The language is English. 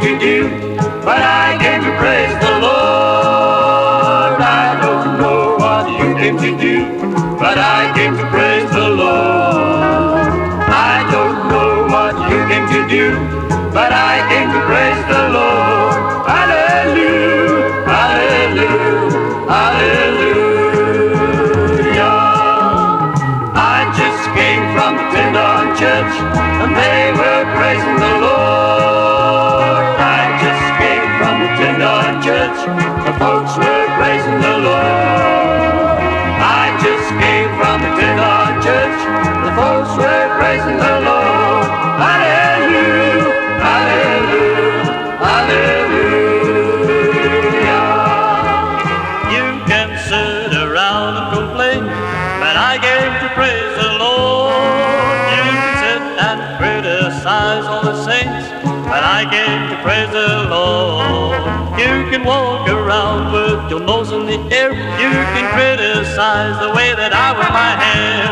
To do, but I came to praise the Lord. I don't know what you came to do, but I came to praise the Lord. I don't know what you came to do, but I came to praise the Lord. Hallelujah, hallelujah, hallelujah. I just came from the Tyndall Church, and they were praising the Lord. Church, the folks were praising the Lord. I just came from the Tyndall Church, the folks were praising the Lord. Hallelujah, hallelujah, hallelujah. You can sit around and complain, but I came to praise the Lord. You can sit and criticize all the saints, but I came to praise the Lord. You can walk around with your nose in the air. You can criticize the way that I wear my hair,